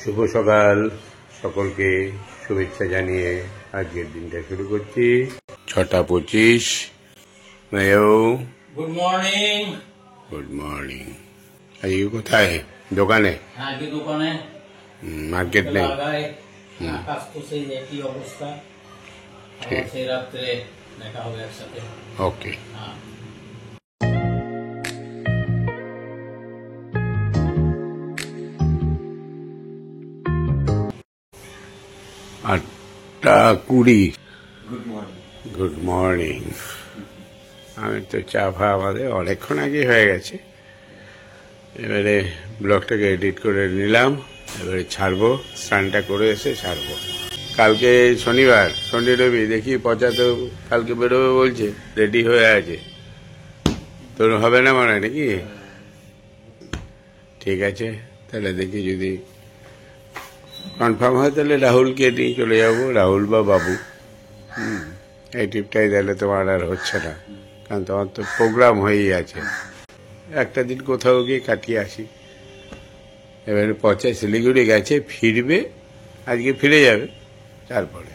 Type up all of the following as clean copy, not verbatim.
শুভ সকাল, সকলকে শুভেচ্ছা জানিয়ে আজকের দিনটা শুরু করছি। 6:25। Good morning. Good morning. আজকে কোথায়? দোকানে? আজকে দোকানে, মার্কেট নেই? আকাশ তো সেই একই অবস্থা। সেই রাত্রে দেখা হবে একসাথে। ওকে। 8:20। Good morning. Good morning. আমি তো চা ফা আমাদের অনেকক্ষণ আগে হয়ে গেছে। এবারে ব্লগটাকে এডিট করে নিলাম, এবারে ছাড়বো। স্নানটা করে এসে ছাড়বো। কালকে শনিবার, শনি রবি, দেখি পচা তো কালকে বেরোবে বলছে, রেডি হয়ে আছে। তোর হবে না মনে হয় নাকি? ঠিক আছে, তাহলে দেখি যদি কনফার্ম হয় তাহলে রাহুলকে নিয়ে চলে যাবো, রাহুল বা বাবু। এই ট্রিপটাই তাহলে তোমার আর হচ্ছে না, কারণ তোমার তো প্রোগ্রাম হয়েই আছে। একটা দিন কোথাও গিয়ে কাটিয়ে আসি। এবারে পচা শিলিগুড়ি গেছে, ফিরবে, আজকে ফিরে যাবে, তারপরে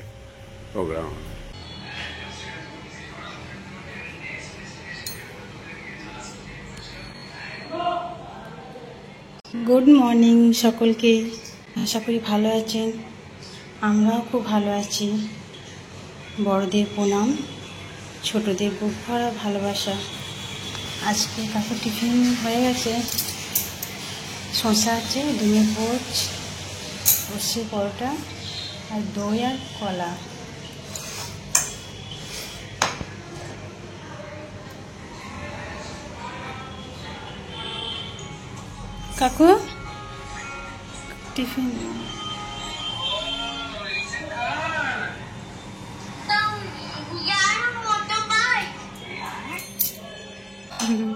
প্রোগ্রাম হবে। গুড মর্নিং সকলকে, আশা করি ভালো আছেন। আমরাও খুব ভালো আছি। বড়দের প্রণাম, ছোটদের বুক ভরা ভালোবাসা। আজকে কাকুর টিফিন হয়ে গেছে। শসা আছে, ডিমের পোচ, সর্ষে পরোটা আর দই আর কলা। কাকু টিফিন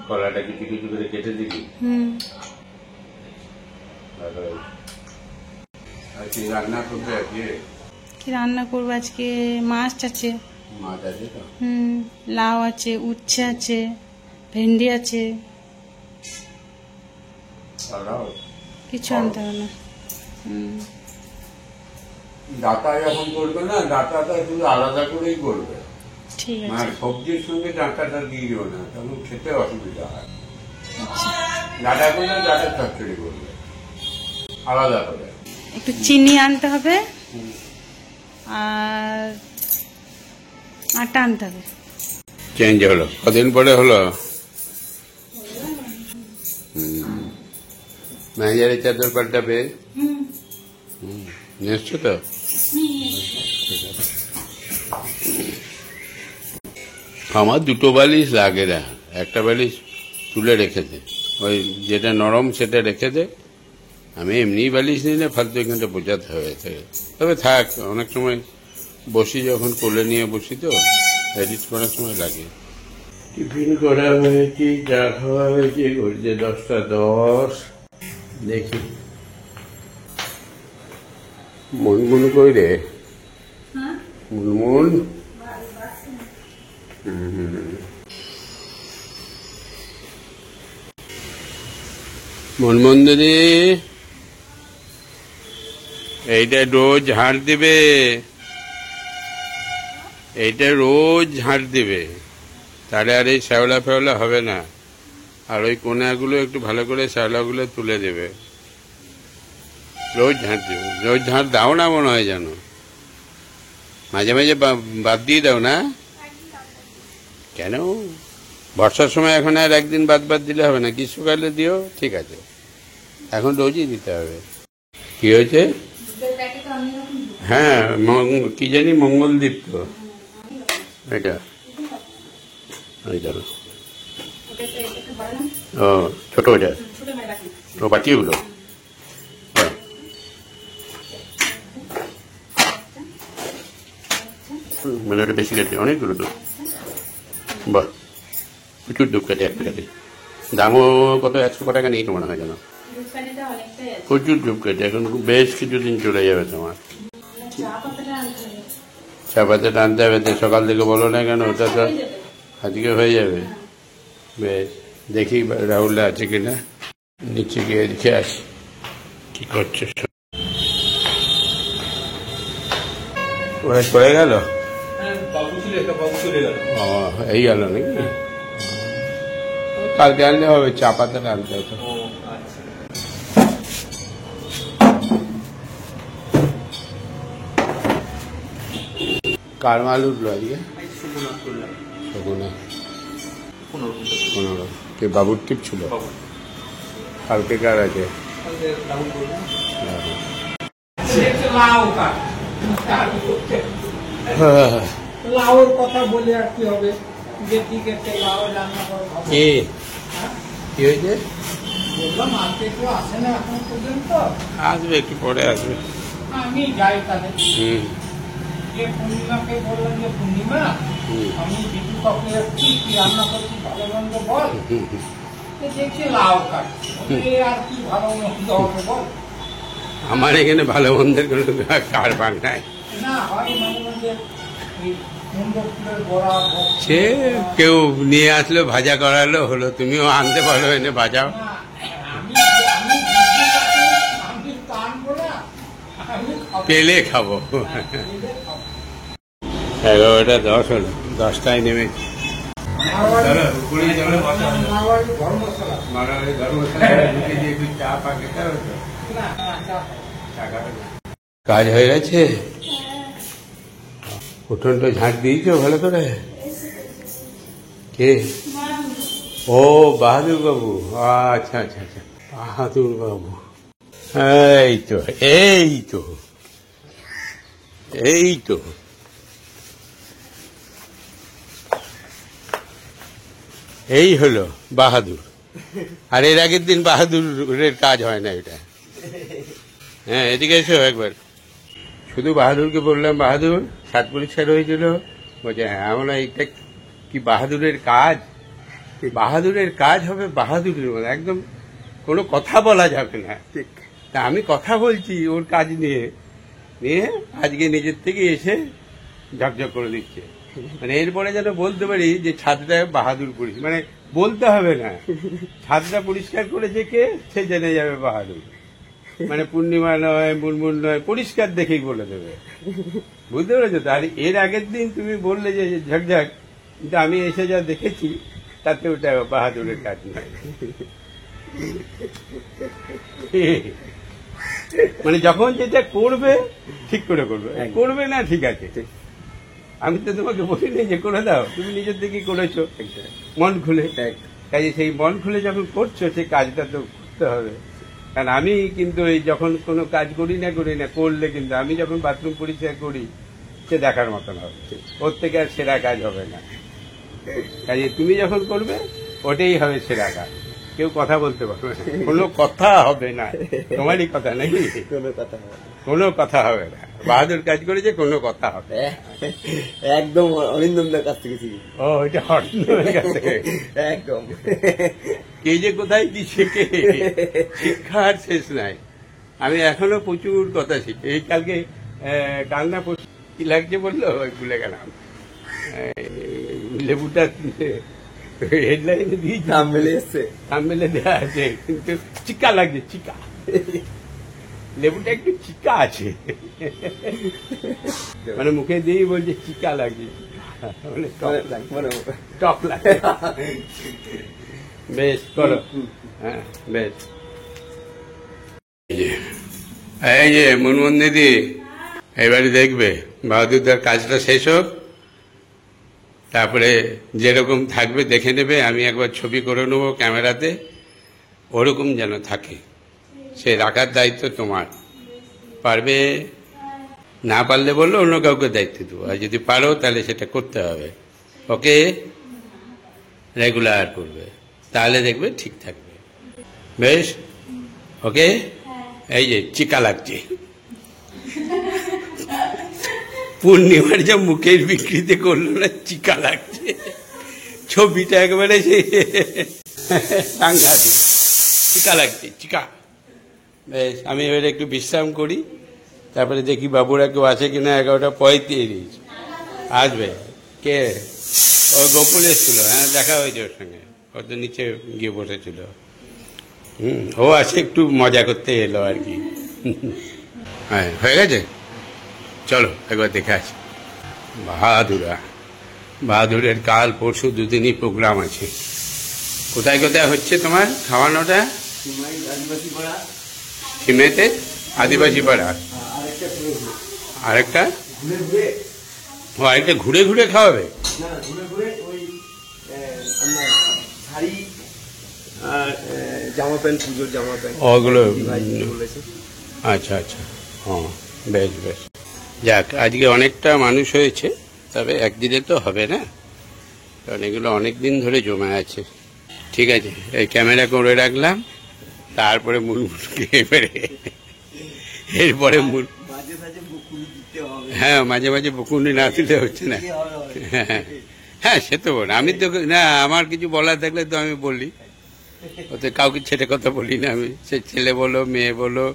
কলাটা কিছু কিছু করে কেটে দিবি। আর কি রান্না করবে আজকে? কি রান্না করবো আজকে? মাছ আছে। মাছ আছে তো? লাউ আছে, উচ্ছে আছে, ভেন্ডি আছে। কিছু আনতে হবে না। ডাটা যখন করবে না, ডাটাটা শুধু আলাদা করেই করবে। ঠিক আছে। মানে সবজির সঙ্গে ডাঁটাটা দিয়ে দিও না, তখন খেতে অসুবিধা হয়। ডাটা করলে ডাটার চচ্চড়ি করবে আলাদা করে। একটু চিনি আনতে হবে আর আটা আনতে হবে। চেঞ্জ হলো, কদিন পরে হলো? ম্যানেজারের চাদর পাল্টাবে। নিশ্চয় তো? আমার দুটো বালিশ লাগে না, একটা বালিশ তুলে রেখে দে, ওই যেটা নরম সেটা রেখে দে। আমি এমনি বালিশ নিই না, ফালতু এখানটা বোঝাতে হবে। তবে থাক, অনেক সময় বসি, যখন কোলে নিয়ে বসি তো এডিট করার সময় লাগে। টিফিন করা হয়েছে, চা খাওয়া হয়েছে, ঘুরছে 10:10। দেখি মুনমুন কই রে? মুনমুন মুনমুন দিদি, এইটা রোজ ঝাড় দিবে, এইটা রোজ ঝাড় দিবে, তাহলে আর এই শ্যাওলা ফেওলা হবে না। আর ওই কোনাগুলো একটু ভালো করে শ্যাওলাগুলো তুলে দেবে। রোজ ঝাড় দেবে, রোজ ঝাড় দাও না মনে হয় যেন, মাঝে মাঝে বাদ দিয়ে দাও না কেন? বর্ষার সময় এখন আর একদিন বাদ দিলে হবে না, গ্রীষ্মকালে দিও, ঠিক আছে। এখন রোজই দিতে হবে। কি হয়েছে? হ্যাঁ, কি জানি মঙ্গলদ্বীপ তো এটা। ও ছোট ওটা, ও বাটিগুলো মানে ওটা বেশি কাটে, অনেকগুলো তো। বাহ, প্রচুর দুধ কাটে একটা কাটে। দামও কত? 100 টাকা নেই তো মনে হয় যেন। প্রচুর দুধ কাটে, এখন বেশ কিছুদিন চলে যাবে তোমার। চা পাতাটা আনতে হবে, সকাল থেকে বলো না কেন? ওটা তো আজকে হয়ে যাবে। বেশ, দেখি রাহুলটা আছে কিনা, নিচে গিয়ে দেখে আসি কি করছে। ওরা চলে গেল? বাবু ছিল, একটা বাবু চলে গেল। ও, এই গেল নাকি? কালকে আনলে হবে, চা পাতাটা আনতে হতো। ও আচ্ছা। কার মাল উঠলো আজকে? সুগুনা করলাম। শকুনা 15 15। কে বাবুর টিপ ছিল? কালকে কার আছে? ডাউন করলাম। হ্যাঁ। লাউর কথা বলে আর কি হবে, যে ঠিক আছে লাউ রান্না করে খাবো। কি কি হয়েছে? বললাম আজকে কেউ আসে না এখন পর্যন্ত, আসবে, একটু পরে আসবে। আমি যাই তাহলে। হুম যে পূর্ণিমাকে বললাম যে পূর্ণিমা হুম আমি বিটু কাকু যাচ্ছি, কি রান্না করছি ভালো মন্দ বল। হুম, হুম। তো দেখছি লাউ কাটছি, আর কি ভালো মন্দ হবে বল। আমার এখানে ভালো মন্দের কোনো কারবার নাই। না হয় মাঝে মাঝে এই কুমড়ো ফুলের বড়া, সে কেউ নিয়ে আসলো, ভাজা করালো, হলো। তুমিও আনতে পারো, এনে ভাজাও। না, আমি আমি বুঝতে পারছি, আমি টানবো না, আমি খাবো। পেলে খাবো। পেলে খাবো। 11টা 10 হলো, 10টায় নেমেছি। চলো, উপরে চলো, বসা হলো। মারওয়াড়ি গরম মশলা। মারামারি ধর্মশালায় ঢুকে দিয়ে একটু চা পাকেটা হতো। না, চা খাবো। কাজ হয়ে গেছে? উঠোনটা ঝাঁট দিয়েছো ভালো করে? কে? ও, বাহাদুর বাবু। আচ্ছা আচ্ছা আচ্ছা, বাহাদুর বাবু। এই তো এই তো এই তো এই হলো বাহাদুর। আর এর আগের দিন বাহাদুরের কাজ হয় না এটা। হ্যাঁ, এদিকে এসো একবার। শুধু বাহাদুরকে বললাম, বাহাদুর সাত পরিষ্কার হয়েছিল? বলছে হ্যাঁ। আমরা এইটা কি বাহাদুরের কাজ? বাহাদুরের কাজ হবে বাহাদুরের মতো, একদম কোনো কথা বলা যাবে না। ঠিক। তা আমি কথা বলছি ওর কাজ নিয়ে নিয়ে আজকে নিজের থেকে এসে ঝকঝক করে দিচ্ছে। মানে এরপরে যেন বলতে পারি যে ছাদটা বাহাদুর পরিষ্কার, মানে বলতে হবে না, ছাদটা পরিষ্কার করেছে কে, সে জেনে যাবে বাহাদুর। মানে পূর্ণিমা নয়, মুনমুন নয়, পরিষ্কার দেখেই বলে দেবে। বুঝতে পেরেছো তো? আর এর আগের দিন তুমি বললে যে ঝকঝক, কিন্তু আমি এসে যা দেখেছি তাতে ওটা বাহাদুরের কাজ নয়। মানে যখন যেটা করবে ঠিক করে করবে, করবে না ঠিক আছে। আমি তো তোমাকে বলিনি যে করে দাও, তুমি নিজের দিকেই করেছো মন খুলে। কাজে সেই মন খুলে যখন করছো, সেই কাজটা তো করতে হবে। কারণ আমি কিন্তু এই যখন কোনো কাজ করি না করলে কিন্তু আমি যখন বাথরুম পরিষ্কার করি, সে দেখার মতন হবে, ওর থেকে আর সেরা কাজ হবে না। কাজে তুমি যখন করবে ওটাই হবে সেরা কাজ। কেউ কথা বলতে পারবে না, কোনো কথা হবে না। তোমারই কথা নাকি? কোনো কথা হবে না। বাহাদুর কাজ করেছে, কোনো কথা হবে। একদম অরিন্দমদার কাছ থেকে শিখি। ও, এটা অরিন্দমের কাছ থেকে একদম। কে যে কোথায় কি শেখে, শিক্ষার শেষ নাই। আমি এখনো প্রচুর কথা শিখি। এই কালকে কাল না কি লাগছে বললো, ভুলে গেলাম। লেবুটা হেডলাইনে দিয়েছি, থাম্বনেলে দেওয়া আছে, কিন্তু চিকা লাগছে, চিকা। লেবুটা একটু চিকা আছে, মানে মুখে দিয়েই বলছে চিকা লাগছে, টক লাগে। বেশ করো, হ্যাঁ বেশ। এই যে মুনমুন দিদি, এবারে দেখবে বাহাদুরদার কাজটা শেষ হোক, তারপরে যেরকম থাকবে দেখে নেবে। আমি একবার ছবি করে নেবো ক্যামেরাতে, ওরকম যেন থাকে। সে রাখার দায়িত্ব তোমার। পারবে, না পারলে বললো অন্য কাউকে দায়িত্ব দেবো। আর যদি পারো তাহলে সেটা করতে হবে। ওকে, রেগুলার করবে, তাহলে দেখবে ঠিক থাকবে। বেশ, ওকে। এই যে চিকা লাগছে, পূর্ণিমার যা মুখের বিকৃতি করলো না, চিকা লাগছে। ছবিটা একেবারে সাংঘাতিক, চিকা লাগছে, চিকা। বেশ, আমি এবারে একটু বিশ্রাম করি, তারপরে দেখি বাবুরা কেউ আছে কিনা। 11:35 আসবে। কে? ও গোকুল এসছিল, হ্যাঁ দেখা হয়েছে ওর সঙ্গে, ও তো নিচে গিয়ে বসেছিল। ও আছে, একটু মজা করতে এলো আর কি। হ্যাঁ, হয়ে গেছে, চলো একবার দেখে আসি। বাহাদুরের কাল পরশু দুদিনই প্রোগ্রাম আছে। কোথায় কোথায় হচ্ছে তোমার খাওয়ানোটা? সিমাই আদিবাসী পাড়া, সিমেতে আদিবাসী পাড়া, আরেকটা আরেকটা ঘুরে ঘুরে, আরেকটা ঘুরে ঘুরে খাওয়াবে। না ঘুরে ঘুরে ওই আপনার শাড়ি আর জামা প্যান্ট, পুজোর জামা প্যান্ট ওগুলো ভাই বলেছে। আচ্ছা আচ্ছা, হ্যাঁ বেশ বেশ। যাক, আজকে অনেকটা মানুষ হয়েছে, তবে একদিনে তো হবে না, কারণ এগুলো অনেক দিন ধরে জমে আছে। ঠিক আছে, এই ক্যামেরা করে রাখলাম, তারপরে মুলমুলকে এবারে এরপরে মূল, মাঝে মাঝে বকুনি দিতে হবে। হ্যাঁ মাঝে মাঝে বকুনি না দিলে হচ্ছে না। হ্যাঁ সে তো বল, আমি তো না, আমার কিছু বলার থাকলে তো আমি বলি, ওতে কাউকে ছেড়ে কথা বলি না আমি। সে ছেলে বলো, মেয়ে বলো,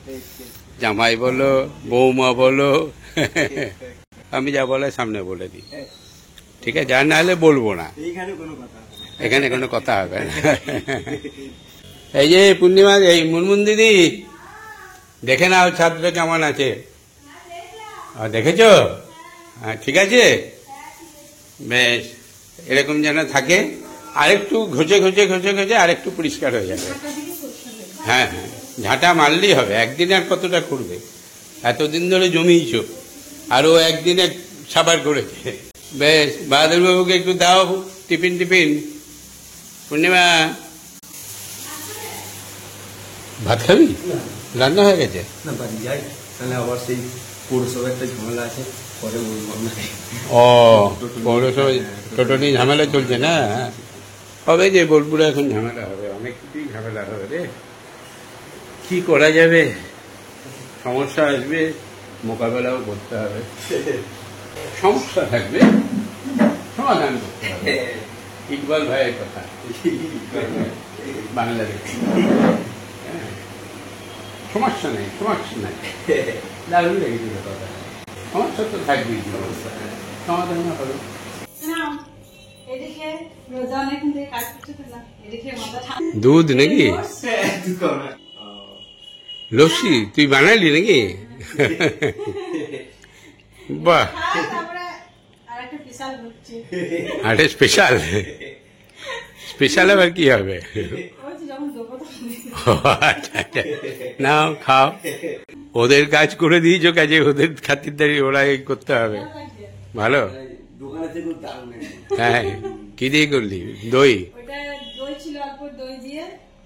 জামাই বলো, বৌমা বলো, আমি যা বলার সামনে বলে দিই। ঠিক আছে, আর না হলে বলবো না, এইখানে কোনো কথা হবে না। এখানে কোনো কথা হবে না। এই যে পূর্ণিমা, এই মুনমুন দিদি, দেখে নাও ছাত্র কেমন আছে। দেখেছ? হ্যাঁ ঠিক আছে, বেশ, এরকম যেন থাকে। আরেকটু ঘষে ঘষে ঘষে ঘষে আরেকটু পরিষ্কার হয়ে যাবে। হ্যাঁ হ্যাঁ, ঝাঁটা মারলেই হবে। একদিন আর কতটা করবে, এতদিন ধরে জমিয়েছ, আরও একদিনে সাবার করেছে। বেশ, বাহাদুরবাবুকে একটু দাও টিফিন টিফিন। পূর্ণিমা, ভাত খাবি? রান্না হয়ে গেছে? না বাড়ি যাই, তাহলে আবার সেই পৌরসভা একটা ঝামেলা আছে, পরে বলবো আপনাকে। ও, পৌরসভা টোটো নিয়ে ঝামেলা চলছে না? হবে যে, বোলপুরে এখন ঝামেলা হবে, অনেক কিছুই ঝামেলা হবে রে। কি করা যাবে, সমস্যা আসবে, মোকাবেলাও করতে হবে। সমস্যা থাকবে, সমাধান করতে হবে। ইকবাল ভাইয়ের কথা, বাংলাদেশ। সমস্যা নেই, সমস্যা নাই, দারুণ লেগেছিল কথা। সমস্যা তো থাকবেই, সমাধান হবে। দুধ নাকি? লস্যি তুই বানালি নাকি? বাহ, আরে স্পেশাল, স্পেশাল আবার কি হবে? আচ্ছা আচ্ছা, নাও খাও। ওদের কাজ করে দিয়েছো, কাজে ওদের খাতিরদারি ওরা করতে হবে। ভালো। দোকানে থেকে দাম নেই। হ্যাঁ, কি দিয়ে করলি? দই?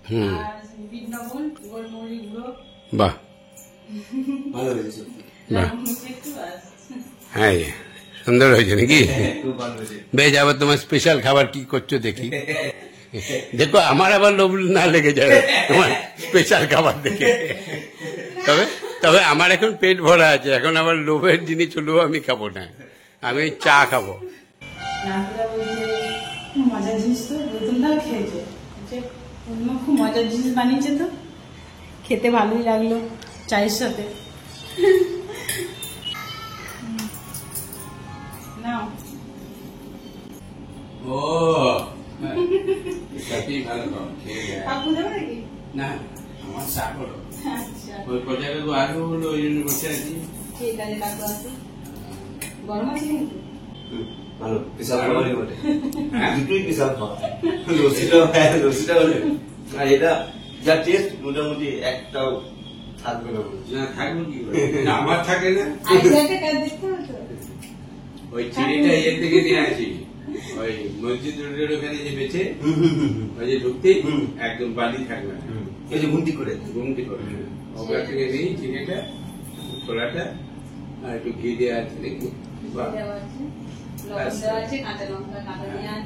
হুম, বাহ ভালো হয়েছে, বাহ, হ্যাঁ সুন্দর হয়েছে নাকি? খুব ভালো হয়েছে। বেশ, আবার তোমার স্পেশাল খাবার কি করছো দেখি। দেখো আমার আবার লোভ না লেগে যাবে তোমার স্পেশাল খাবার দেখে। তবে তবে আমার এখন পেট ভরা আছে, এখন আবার লোভের জিনিস হলেও আমি খাবো না, আমি চা খাবো। মজার জিনিস তো, নতুনটাও খেয়েছে, খুব মজার জিনিস বানিয়েছে তো, খেতে ভালোই লাগলো চায়ের সাথে। নাও। ও ভালো কাকু দেবে নাকি? না, আমার চা করো। আচ্ছা ওই প্রজাকে আরো হলো, ওই জন্য বসে আছি। ঠিক আছে কাকু, আছে গরম আছে কিন্তু। ভালো, বিশাল খাবারই বটে। দুটোই বিশাল খাবার, লস্যিটা হলে, আর এটা যা টেস্ট, মোটামুটি একটাও থাকবে না। না থাকবে কি করে? না, আমার থাকে না। আইডিয়াটা কাজ দেখতে হবে তো। ওই চিনিটা ইয়ে থেকে নিয়ে আসি, ওই মসজিদ রোডের ওখানে যে বেচে, ওই যে ঢুকতে একদম বালি থাকবে না, এই যে গুন্তি করে ঘুমটি করে ওখান থেকে নিই চিনিটা, ছোলাটা, আর একটু ঘি দেওয়া আছে দেখি। বাহ, দেওয়া আছে, লবণ দেওয়া আছে, কাঁচা লঙ্কা, কাঁচা পেঁয়াজ।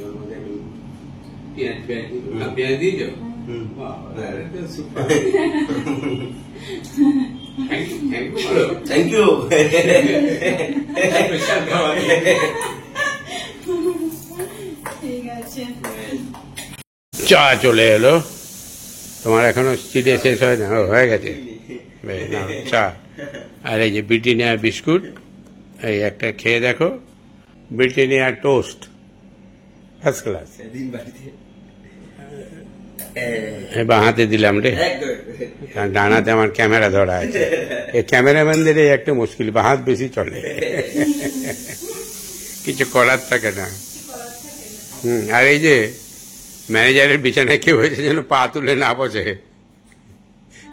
ওর মধ্যে একটু পেঁয়াজ পেঁয়াজ দিয়ে যাও। Super, thank you. ঠিক আছে। চা চলে এলো, তোমার এখনো চিড়ে শেষ হয় না? হয়ে গেছে, বেশ, নাও চা। আর এই যে ব্রিটানিয়া বিস্কুট, এই একটা খেয়ে দেখো, ব্রিটানিয়া টোস্ট, ফার্স্ট ক্লাস। এবার হাতে দিলাম রে, ডানাতে আমার ক্যামেরা ধরা আছে। এই ক্যামেরাম্যানদের এই একটা মুশকিল, বা হাত বেশি চলে। কিছু করার থাকে না। আর এই যে ম্যানেজারের বিছানায় কেউ হয়েছে যেন পা তুলে না বসে,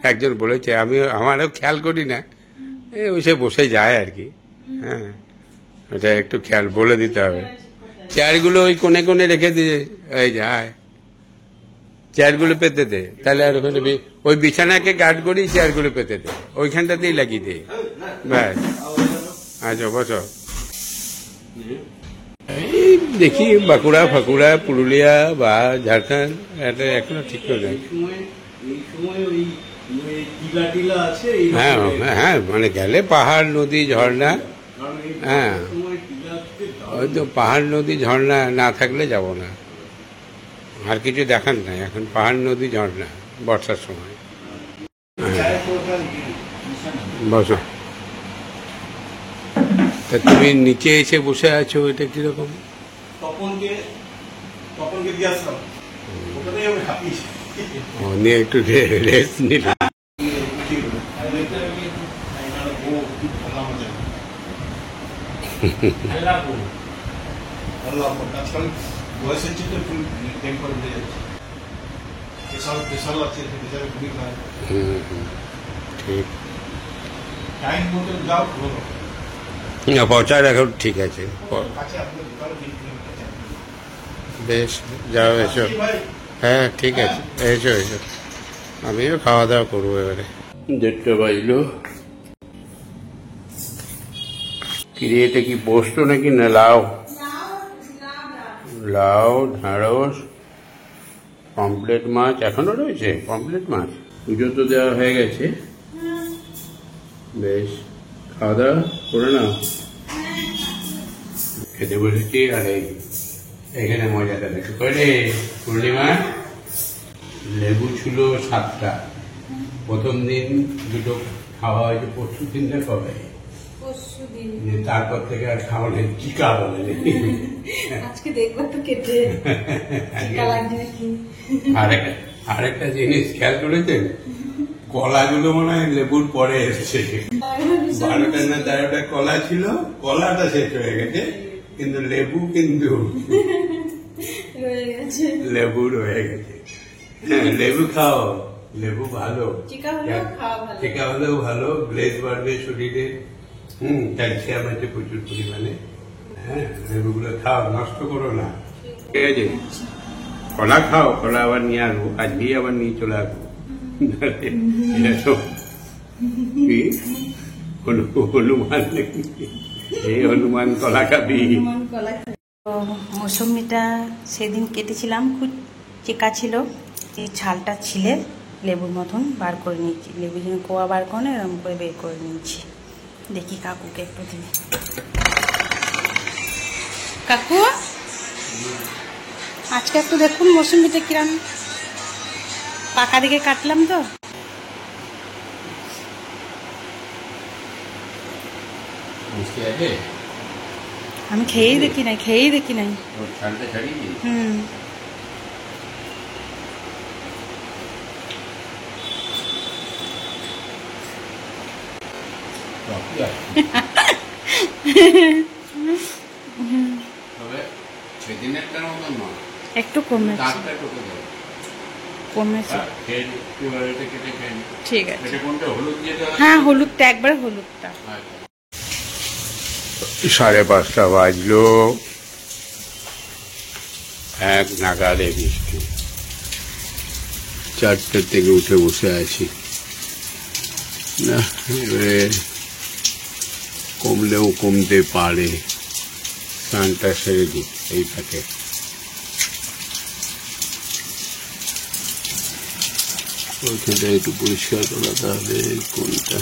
একজন বলেছে, আমারও খেয়াল করি না, ওই সে বসে যায় আর কি। হ্যাঁ, ওটা একটু খেয়াল বলে দিতে হবে। চেয়ারগুলো ওই কোণে কোণে রেখে দিয়ে এই যায়, চেয়ারগুলো পেতে দে, তাহলে আর ওখানে ওই বিছানাকে গার্ড করি, চেয়ারগুলো পেতে দে, ওইখানটাতেই লাগিয়ে দে, ব্যাস। আচ্ছা বসো। এই দেখি বাঁকুড়া ফাঁকুড়া পুরুলিয়া বা ঝাড়খণ্ড, এটা এখনো ঠিক করে নেই। হ্যাঁ হ্যাঁ, মানে গেলে পাহাড় নদী ঝর্ণা, হ্যাঁ ওই তো পাহাড় নদী ঝর্ণা না থাকলে যাব না, আর কিছু দেখার নাই এখন, পাহাড় নদী ঝর্ণা বর্ষার সময়। বসো। তা তুমি নিচে এসে বসে আছো, এটা কিরকম? নিয়ে একটু রেস্ট নিলাম। বয়সের চিত্র টেম্পার উঠে যাচ্ছে, প্রেশার লাগছে, প্রেশারে খুবই খায়। ঠিক, টাইম মতো যাও, পৌঁছায় রাখো, ঠিক আছে, বেশ যাও, এসো। হ্যাঁ ঠিক আছে, এসো এসো, আমিও খাওয়া দাওয়া করবো এবারে। 1:30 বাজলো। কিরে, এটা কি পোস্ত নাকি না লাউ? লাউ, ঢেঁড়স, পমফ্লেট মাছ এখনো রয়েছে, পমফ্লেট মাছ। পুজো তো দেওয়া হয়ে গেছে, বেশ খাওয়া দাওয়া করে নাও। খেতে বসেছি, আর এখানে মজাটা দেখো করে পূর্ণিমা, লেবু ছিল 7টা, প্রথম দিন 2টো খাওয়া হয়েছে, পরশু দিনটা কবে, তারপর থেকে আর খাওয়া নেই, টিকা বলে আজকে দেখবো তো কেটে আরেকটা জিনিস খেয়াল করেছেন, কলাগুলো মনে হয় লেবুর পরে এসেছে, 12টা না 13টা কলা ছিল, কলাটা শেষ হয়ে গেছে, কিন্তু লেবু কিন্তু লেবু রয়ে গেছে। হ্যাঁ, লেবু খাও, লেবু ভালো, টিকা হলেও ভালো, ব্লেড বাড়বে শরীরে, ক্যালসিয়াম আছে প্রচুর পরিমাণে। হ্যাঁ, লেবুগুলো খাও, নষ্ট করো না, ঠিক আছে? কলা খাও, কলা আবার নিয়ে আসবো, আজকেই আবার নিয়ে চলে আসবো। হনুমান নাকি, এই হনুমান কলা খাবি? মৌসুমিটা সেদিন কেটেছিলাম, খুব চেকা ছিল, এই ছালটা ছিলে লেবুর মতন বার করে নিয়েছি, লেবু যেন কোয়া বার করে এরকম করে বের করে নিয়েছি। দেখি কাকুকে একটু দিই। কাকু আজকে একটু দেখুন মৌসুমিটা কিরম পাকা দিকে কাটলাম তো। আমি খেয়েই দেখি নাই, হুম। একটু কমেছে, ঠিক আছে। হ্যাঁ, হলুদটা একবারে, হলুদটা। 5:30 বাজলো, এক নাগালে বৃষ্টি, 4টে থেকে উঠে বসে আছি, না এবারে কমলেও কমতে পারে, স্নানটা সেরে দিই এই ফাঁকে। ওইখানটা একটু পরিষ্কার করা, তাহলে কোনটা